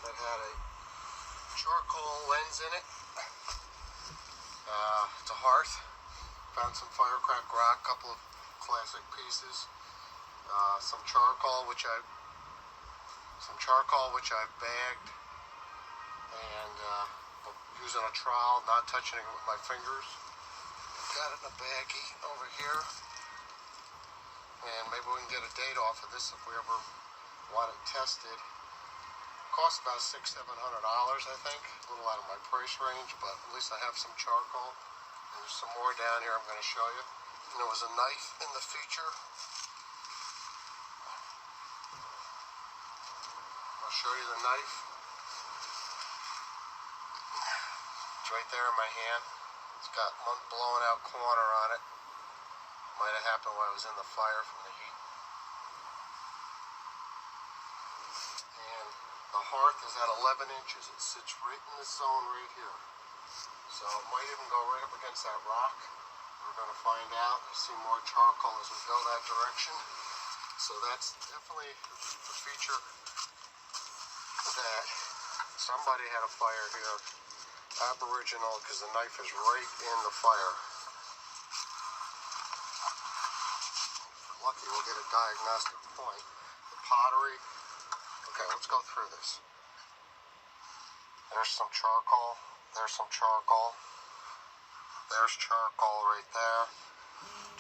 that had a charcoal lens in it. It's a hearth. Found some firecrack rock, couple of classic pieces. Some charcoal which I've bagged and using a trowel, not touching it with my fingers. Got it in a baggie over here, and maybe we can get a date off of this if we ever want it tested. Cost about $600-700, I think. A little out of my price range, but at least I have some charcoal. And there's some more down here I'm going to show you. And there was a knife in the feature. I'll show you the knife. It's right there in my hand. It's got one blown out corner on it. Might have happened while I was in the fire from the heat. And the hearth is at 11 inches. It sits right in this zone right here. So it might even go right up against that rock. We're going to find out. I see more charcoal as we go that direction. So that's definitely a feature that somebody had a fire here. Aboriginal, because the knife is right in the fire. If we're lucky, we'll get a diagnostic point. The pottery. Okay, let's go through this. There's some charcoal. There's some charcoal. There's charcoal right there.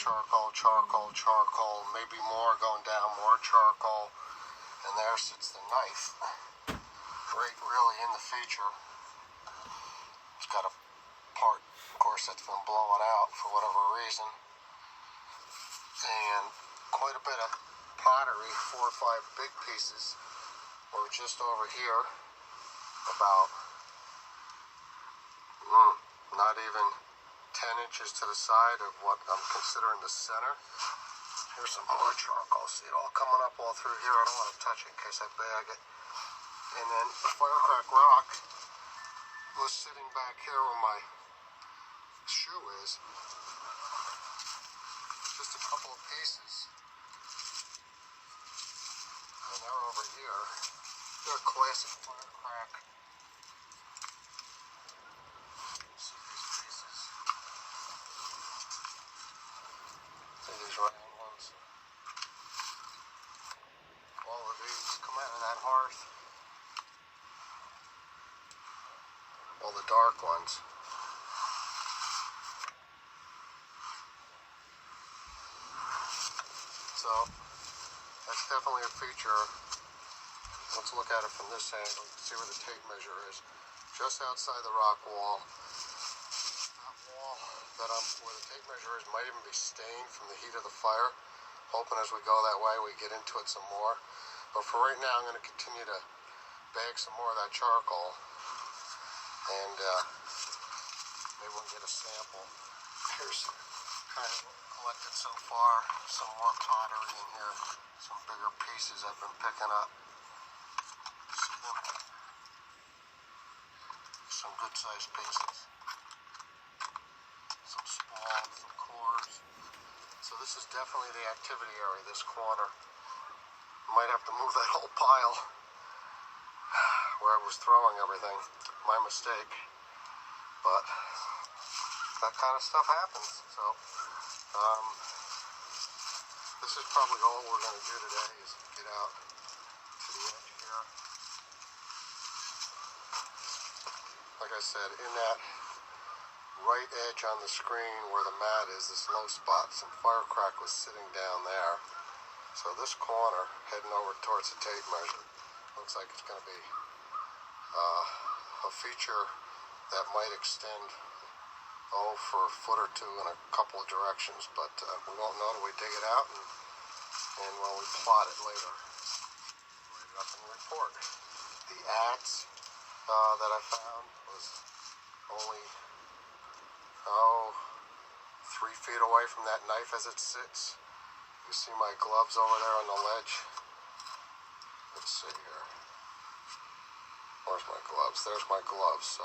Charcoal, charcoal, charcoal. Maybe more going down, more charcoal. And there sits the knife. Right really in the feature. It's got a part, of course, that's been blown out for whatever reason. And quite a bit of pottery, 4 or 5 big pieces, were just over here, about not even 10 inches to the side of what I'm considering the center. Here's some more charcoal. See it all coming up all through here. I don't want to touch it in case I bag it. And then the firecrack rock was sitting back here where my shoe is. Just a couple of pieces. And they're over here. They're classic firecrack. See these pieces? See these round ones? All of these come out of that hearth. All the dark ones. So that's definitely a feature. Let's look at it from this angle. You can see where the tape measure is. Just outside the rock wall. That wall where the tape measure is might even be stained from the heat of the fire. Hoping as we go that way we get into it some more. But for right now I'm going to continue to bag some more of that charcoal. And maybe we'll get a sample. Here's kind of what we collected so far. Some more pottery in here. Some bigger pieces I've been picking up. See them? Some good sized pieces. Some spawns, some cores. So this is definitely the activity area, this corner. Might have to move that whole pile where I was throwing everything. My mistake, but that kind of stuff happens. So this is probably all we're going to do today is get out to the edge here. Like I said, in that right edge on the screen where the mat is, this low spot, some firecrack was sitting down there. So this corner heading over towards the tape measure looks like it's going to be a feature that might extend for a foot or two in a couple of directions, but we won't know till we dig it out and when we plot it later. Write it up and report. The axe that I found was only 3 feet away from that knife as it sits. You see my gloves over there on the ledge. Let's see here. Where's my gloves? There's my gloves. So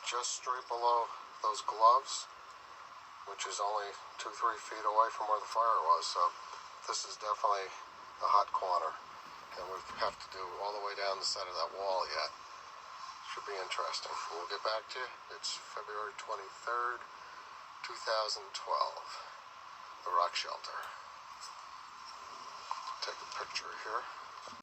just straight below those gloves, which is only 2-3 feet away from where the fire was. So this is definitely a hot corner. And we've have to do all the way down the side of that wall yet. Should be interesting. We'll get back to you. It's February 23rd, 2012. The rock shelter. Take a picture here.